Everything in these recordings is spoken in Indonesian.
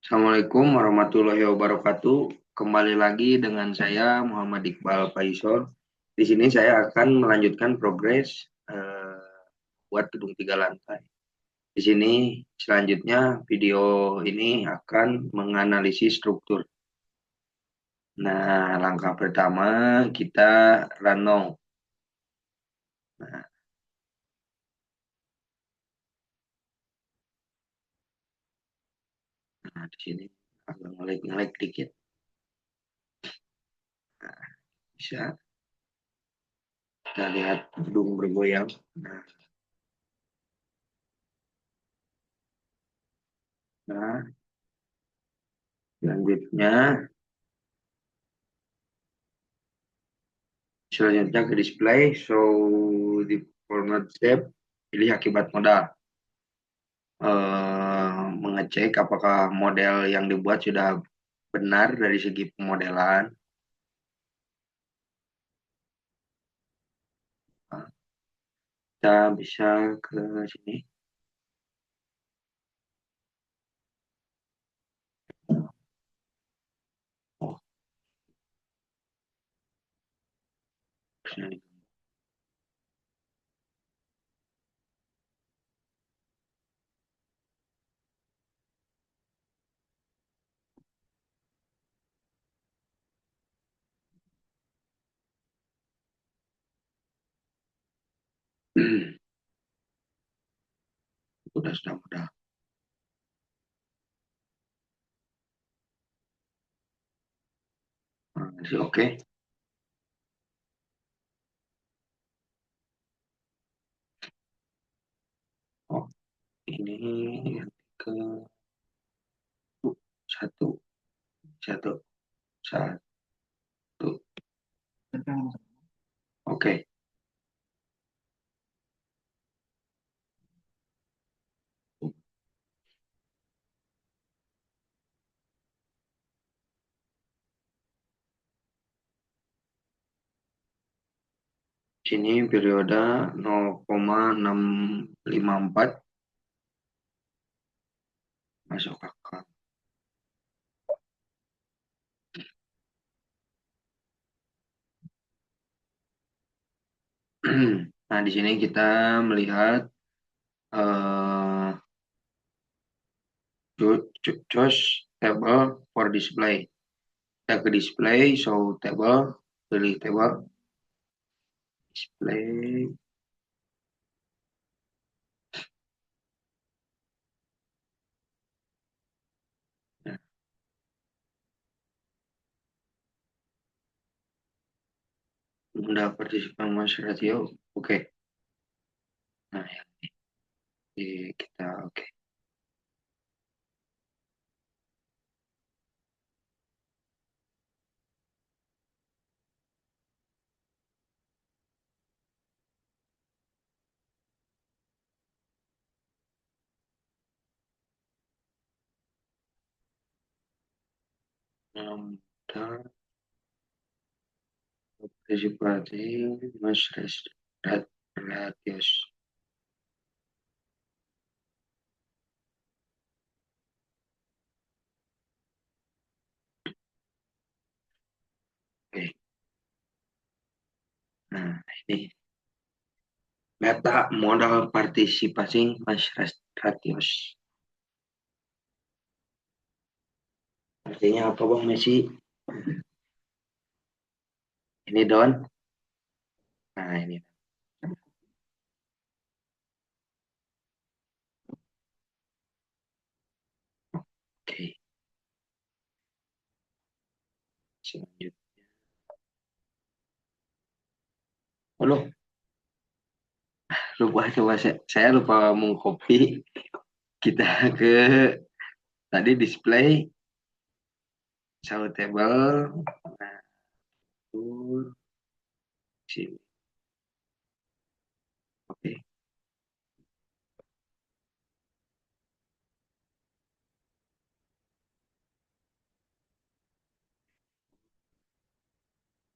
Assalamualaikum warahmatullahi wabarakatuh. Kembali lagi dengan saya Muhammad Iqbal Faisal. Di sini saya akan melanjutkan progres buat gedung 3 lantai. Di sini selanjutnya video ini akan menganalisis struktur. Nah, langkah pertama kita ranong. Nah, di sini agak ngelik-ngelik dikit. Nah, bisa kita lihat gedung bergoyang. Nah, selanjutnya selanjutnya ke display, so di format step, pilih akibat modal. Mengecek apakah model yang dibuat sudah benar dari segi pemodelan. Nah, kita bisa ke sini. Oh, sini. Sudah mudah. Nah, oke. Oh, ini yang ke satu, satu, satu. Oke. Sini periode 0,654 masuk akal. Nah, di sini kita melihat uh, choose table for display. Kita ke display, show table, pilih table, display. Nah, mudah partisipan mas ratio, oke. Nah, yang ini kita oke. Mudah partisipasi mas ratios. Oke. Nah, ini data modal partisipasi mas ratios. Artinya apa Bang Messi? Ini Don. Nah, ini. Oke. Selanjutnya. Halo, lupa coba saya lupa mengcopy kita ke tadi display show table. Nah, itu sini. Oke,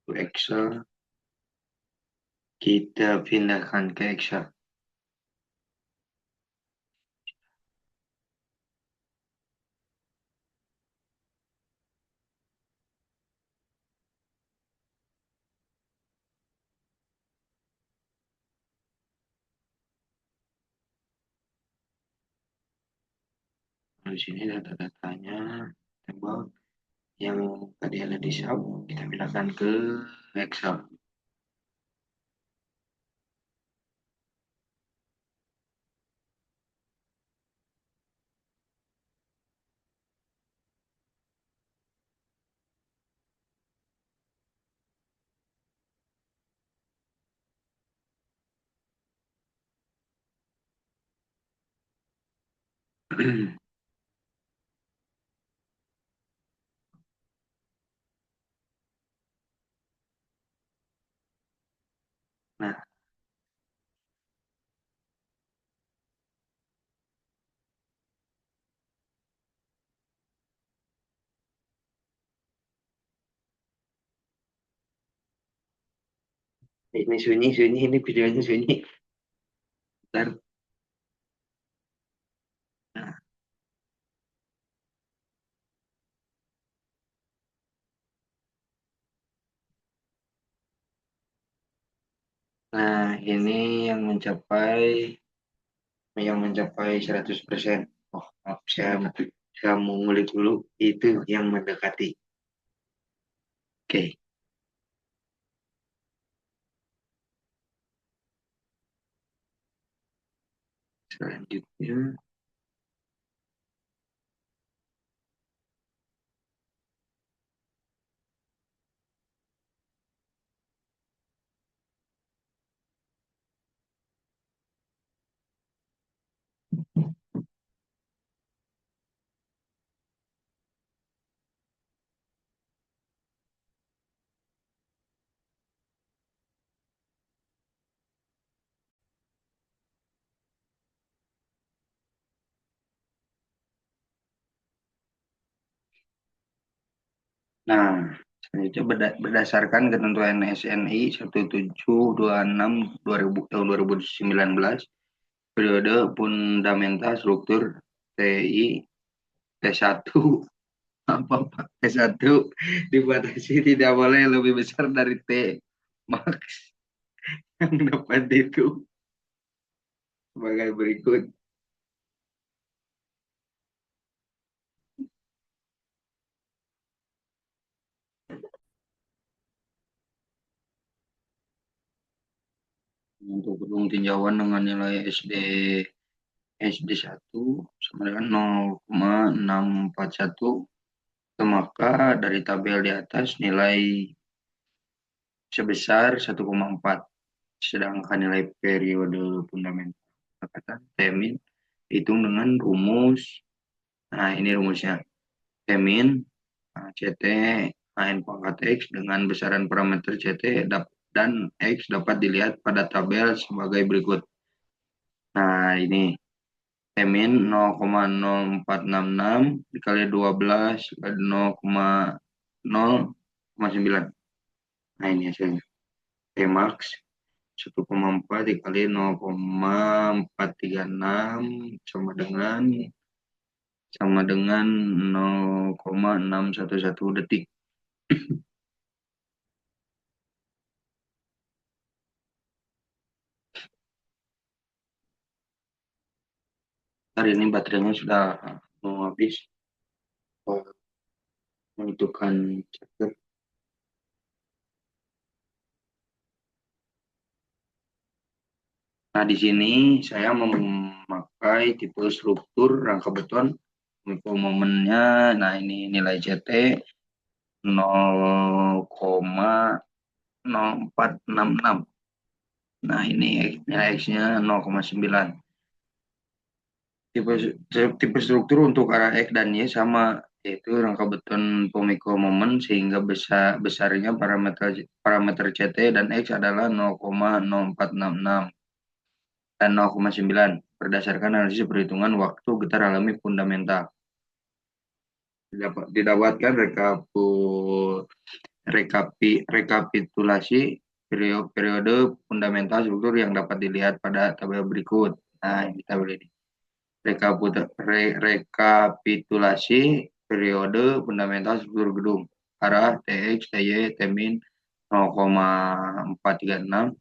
to Excel. Kita pindahkan ke Excel. Di sini data-datanya tebal yang tadi ada di sub kita pindahkan ke Excel. Nah, ini sunyi, ini videonya sunyi. Bentar. Nah, ini yang mencapai 100%. Oh, maaf, saya mau ngulik dulu. Itu yang mendekati. Oke, selanjutnya. Nah, selanjutnya berdasarkan ketentuan SNI 1726 tahun 2019, periode fundamental struktur TI T1 T1 dibatasi tidak boleh lebih besar dari T max yang dapat itu sebagai berikut. Untuk gedung tinjauan dengan nilai SD 1 sama dengan 0,641, maka dari tabel di atas nilai sebesar 1,4, sedangkan nilai periode fundamental kata Temin hitung dengan rumus. Nah, ini rumusnya. Temin CT N pangkat X dengan besaran parameter CT dan X dapat dilihat pada tabel sebagai berikut. Nah, ini Temin 0,0466 dikali 12 0,9. Nah, ini hasilnya. T-max 1,4 dikali 0,436 sama dengan 0,611 detik. Hari ini baterainya sudah mau habis. Menentukan charger. Nah, di sini saya memakai tipe struktur rangka beton. Untuk momennya, nah ini nilai CT 0,0466. Nah, ini nilai X-nya 0,9. Tipe tipe struktur untuk arah X dan Y sama, yaitu rangka beton pemikul momen sehingga besarnya parameter CT dan X adalah 0,0466 dan 0,9 berdasarkan analisis perhitungan waktu getar alami fundamental. Didapatkan rekapitulasi periode fundamental struktur yang dapat dilihat pada tabel berikut. Nah, ini tabel ini. Rekapitulasi periode fundamental struktur gedung. Arah TX, TY, Tmin 0,436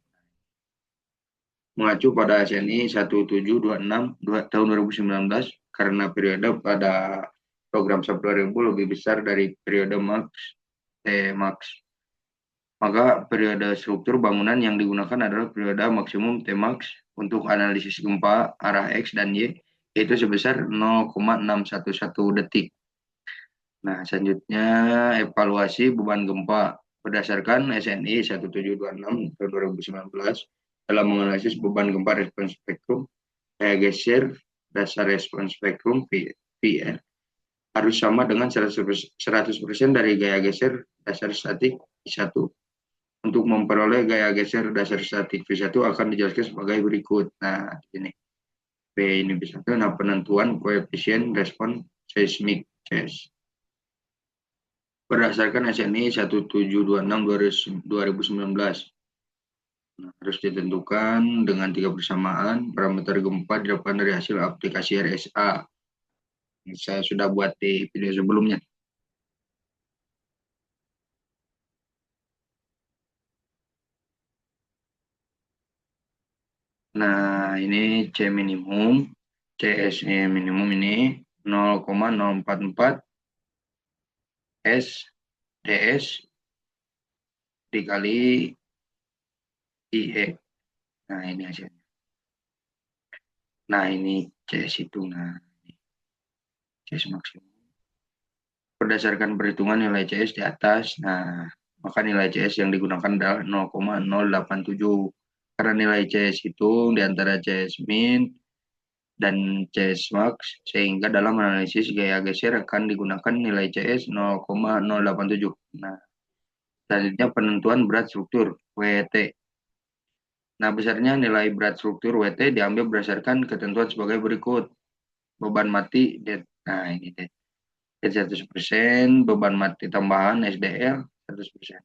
mengacu pada SNI 1726 tahun 2019, karena periode pada program sub 2000 lebih besar dari periode max. Maka periode struktur bangunan yang digunakan adalah periode maksimum Tmax untuk analisis gempa arah X dan Y, yaitu sebesar 0,611 detik. Nah, selanjutnya evaluasi beban gempa berdasarkan SNI 1726 tahun 2019 dalam menganalisis beban gempa respons spektrum gaya geser dasar respons spektrum VR harus sama dengan 100% dari gaya geser dasar statik V1. Untuk memperoleh gaya geser dasar statik V1 akan dijelaskan sebagai berikut. Nah, ini P ini bisa. Nah, penentuan koefisien respon seismik CS berdasarkan SNI 1726 2019. Nah, harus ditentukan dengan 3 persamaan parameter gempa didapat dari hasil aplikasi RSA. Ini saya sudah buat di video sebelumnya. Nah, ini C minimum, CS minimum ini 0,044 S DS dikali IE. Nah, ini hasilnya. Nah, ini CS itu. Nah, CS maksimum. Berdasarkan perhitungan nilai CS di atas, nah, maka nilai CS yang digunakan adalah 0,087. Karena nilai CS itu di antara CS min dan CS max, sehingga dalam analisis gaya geser akan digunakan nilai CS 0,087. Nah, selanjutnya penentuan berat struktur, WT. Nah, besarnya nilai berat struktur WT diambil berdasarkan ketentuan sebagai berikut. Beban mati, nah ini deh. 100%, beban mati tambahan SDL 100%.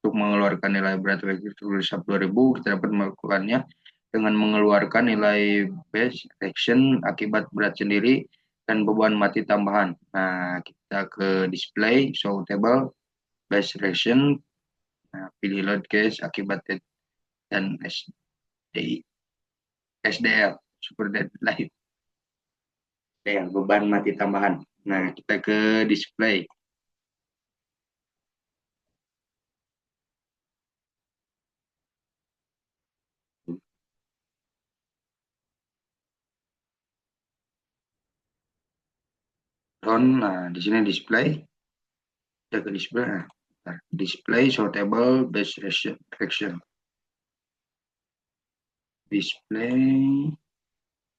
Untuk mengeluarkan nilai berat efektif sub 2000, kita dapat melakukannya dengan mengeluarkan nilai base reaction akibat berat sendiri dan beban mati tambahan. Nah, kita ke display, show table, base reaction, nah, pilih load case akibat dan SDL, super deadline, SDL, beban mati tambahan. Nah, kita ke display. Nah, di sini display. Kita ke display. Nah, display sortable base reaction. Display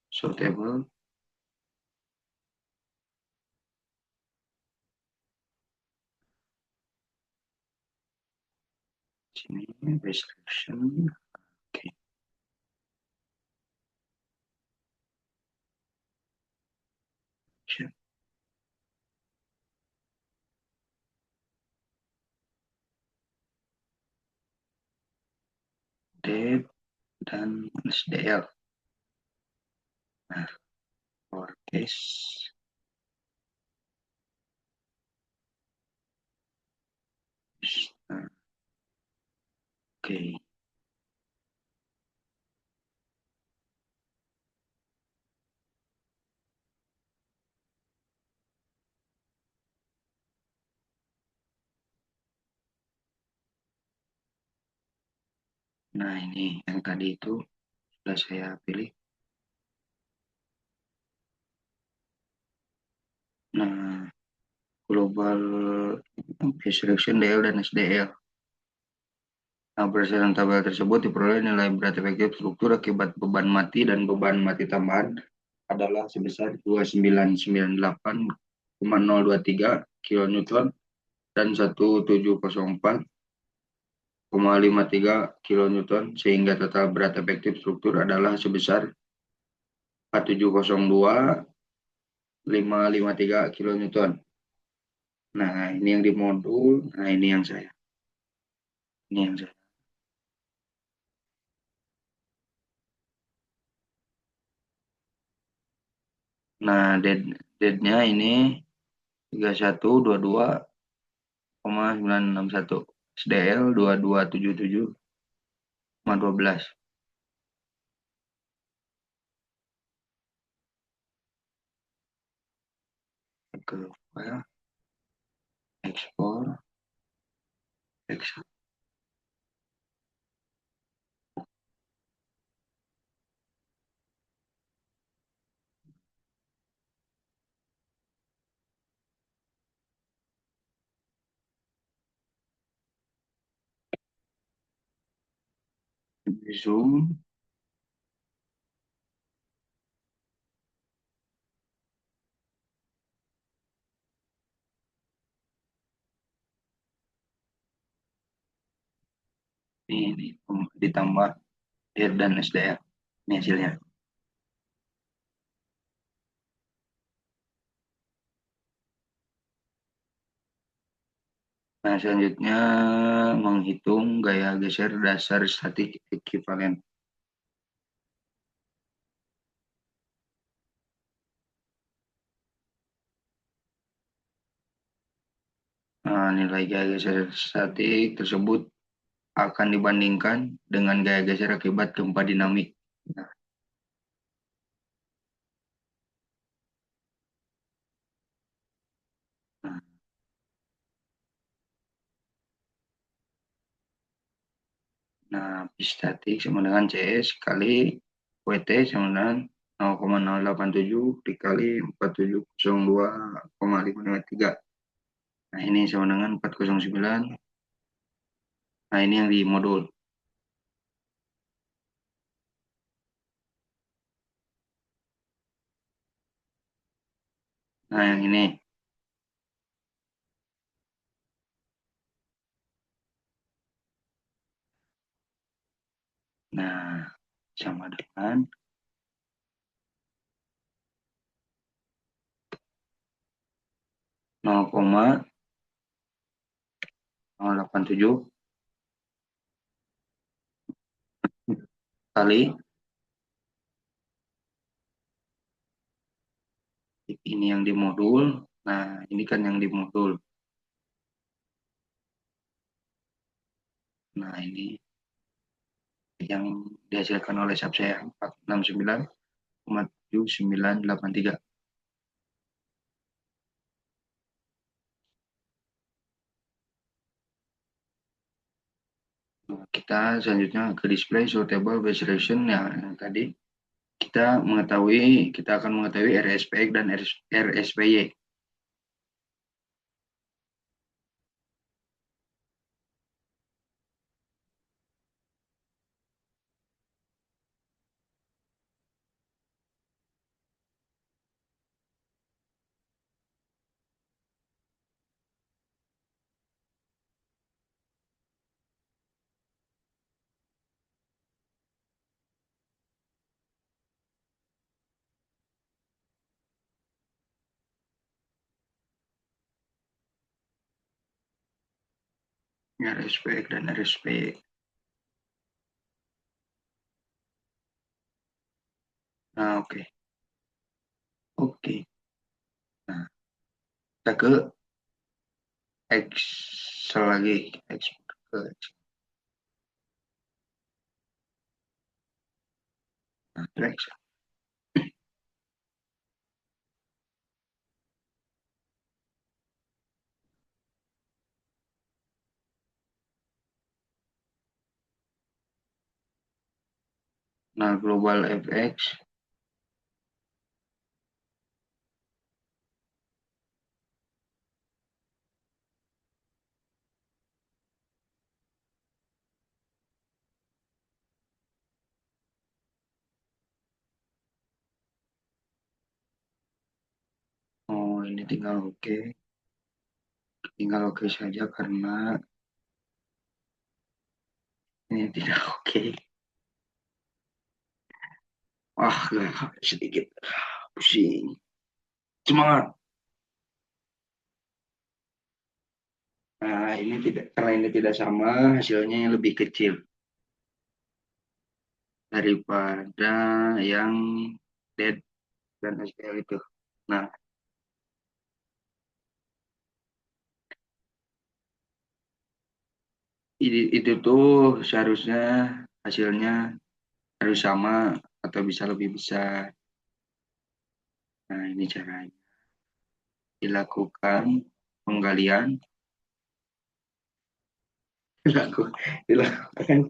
sortable. Sini base reaction. Oke. D dan SDL. Nah, lowercase. Nah, oke. Nah, ini yang tadi itu sudah saya pilih. Nah, global base reaction DL dan SDL. Nah, berdasarkan tabel tersebut diperoleh nilai berat efektif struktur akibat beban mati dan beban mati tambahan adalah sebesar 2998,023 kN dan 1704,53 kN, sehingga total berat efektif struktur adalah sebesar 4702,553 kN. Nah, ini yang di modul. Nah, ini yang saya. Ini yang saya. Nah, dead-nya ini 3122,961. SDL 2277,12. ke file, ekspor, ekspor zoom. Ini ditambah dir dan SDR. Ini hasilnya. Nah, selanjutnya menghitung gaya geser dasar statik ekuivalen. Nah, nilai gaya geser statik tersebut akan dibandingkan dengan gaya geser akibat gempa dinamik. Nah, nah, nah, P statik sama dengan CS kali WT sama dengan 0,087 dikali 4702,553. Nah, ini sama dengan 409. Nah, ini yang di modul. Nah, yang ini. Nah, sama dengan 0,087 kali ini yang di modul. Nah, ini kan yang di modul. Nah, ini yang dihasilkan oleh sub saya 469,7983. Nah, kita selanjutnya ke display suitable base selection ya, yang tadi kita akan mengetahui RSPX dan RSPY. RSPX dan RSPY. Nah, oke. Oke. Nah, kita ke Excel lagi. Export ke Excel. Nah, ke Excel. Nah, global FX. Oh, ini tinggal oke. Tinggal oke saja karena ini tidak oke. Wah, sedikit pusing. Semangat. Nah, ini tidak, karena ini tidak sama, hasilnya yang lebih kecil daripada yang dead dan SPL itu. Nah, itu tuh seharusnya hasilnya harus sama atau bisa lebih besar. Nah, ini caranya. dilakukan penggalian, dilakukan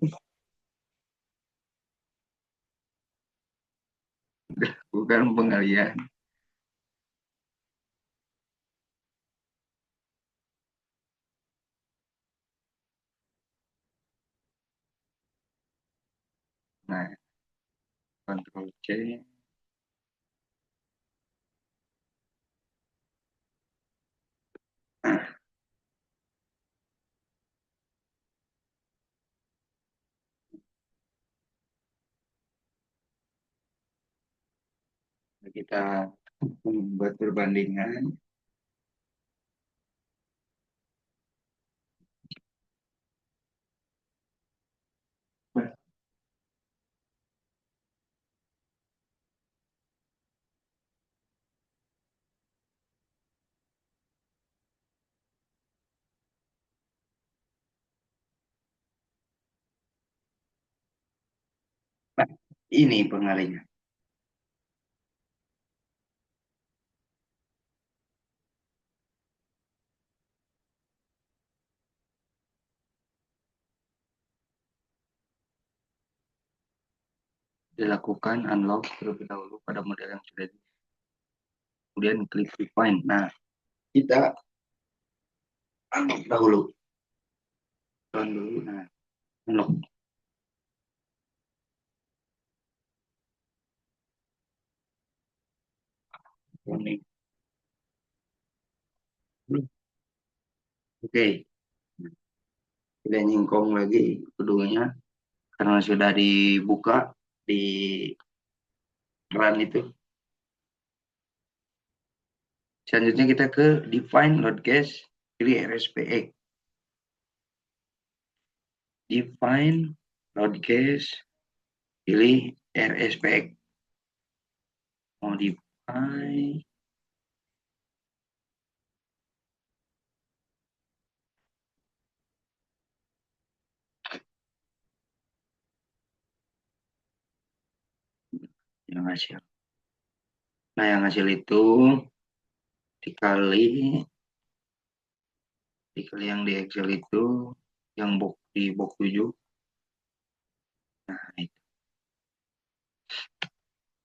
bukan penggalian. Nah, Ctrl C. Kita membuat perbandingan. Nah, ini pengalinya. Dilakukan unlock terlebih dahulu pada model yang sudah kemudian klik refine. Nah, kita unlock dahulu. Dulu. Nah, unlock. Oke. Oke. Kita nyingkong lagi keduanya karena sudah dibuka di run itu. Selanjutnya kita ke define load cache, pilih RSPX. Define load cache, pilih RSPX. Modify. Yang hasil. Nah, yang hasil itu dikali yang di Excel itu yang di box 7. Nah, itu.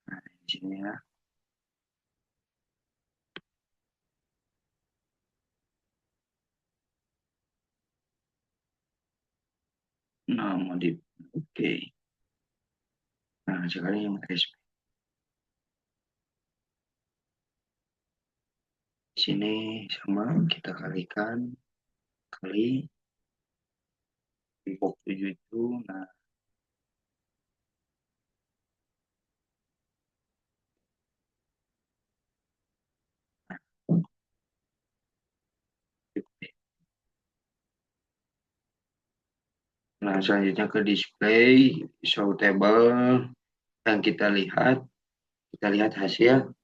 Nah, di sini ya. Nah, modif. Oke. Nah, sekarang yang SP. Di sini sama kita kalikan kali di box 7 itu. Nah, nah selanjutnya ke display, show table, dan kita lihat hasil.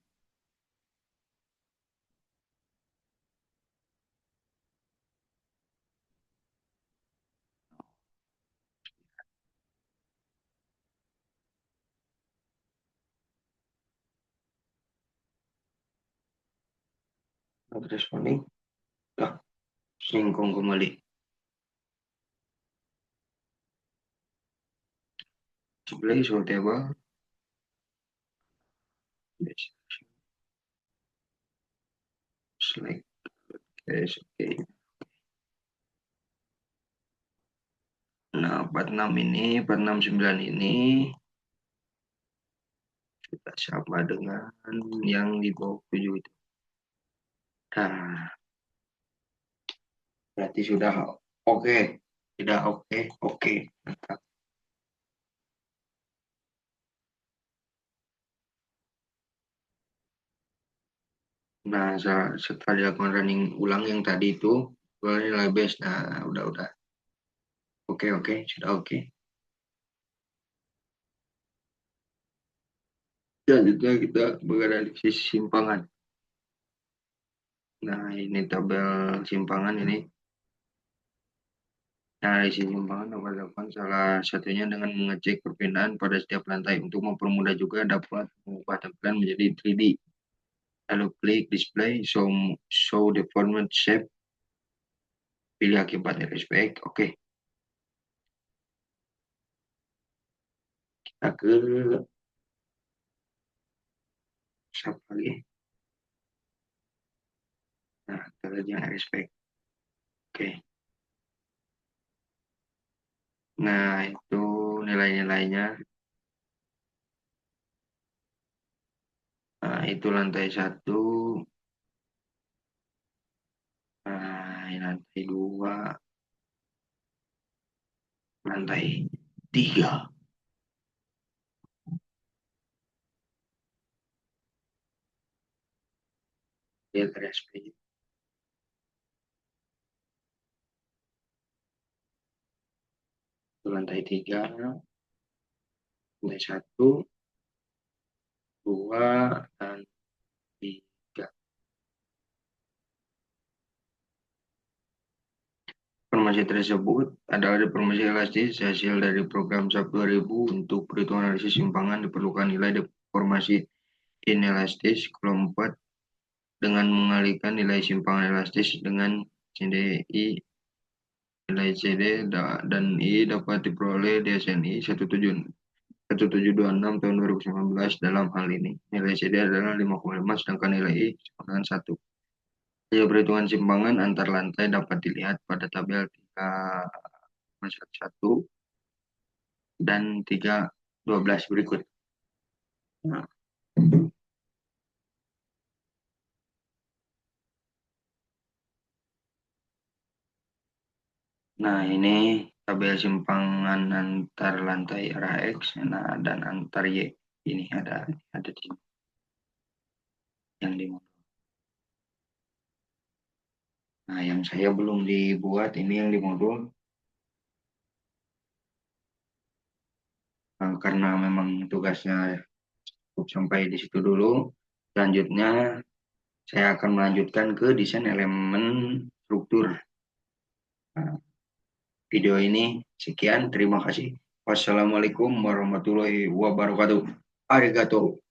Responding, lah, singkong kembali. Display, show table, select, yes, oke. Nah, 46 ini, 469 ini sudah sama dengan yang di bawah 7 itu. Nah, berarti sudah oke. Tidak oke, oke. Nah, setelah dilakukan running ulang yang tadi itu, nilai base. Nah, udah. Oke, sudah oke. Selanjutnya kita menganalisis simpangan. Nah, ini tabel simpangan ini. Analisis simpangan dapat dilakukan salah satunya dengan mengecek perpindahan pada setiap lantai untuk mempermudah juga dapat mengubah tampilan menjadi 3D. lalu klik display, show the format shape, pilih akibat respect. Oke, kita ke siapa lagi? Nah, kita lihat yang respect. Oke, nah itu nilai-nilainya. Nah, itu lantai 1, nah, lantai 2, lantai 3. Lihat respect. Itu lantai 3, lantai 1, 2, dan 3. Informasi tersebut adalah informasi elastis hasil dari program SAP 2000. Untuk perhitungan analisis simpangan diperlukan nilai deformasi inelastis kelompok dengan mengalihkan nilai simpangan elastis dengan CDI. Nilai CD dan I dapat diperoleh di SNI 1726 tahun 2019. Dalam hal ini nilai CD adalah 5,5 sedangkan nilai I sama dengan 1. Hasil perhitungan simpangan antar lantai dapat dilihat pada tabel 3,1 dan 3,12 berikut. Nah, ini tabel simpangan antar lantai arah X, nah, dan antar Y. Ini ada di yang di. Nah, yang saya belum dibuat ini yang di modul. Karena memang tugasnya cukup sampai di situ dulu. Selanjutnya saya akan melanjutkan ke desain elemen struktur. Nah, video ini sekian, terima kasih. Wassalamualaikum warahmatullahi wabarakatuh. Arigato.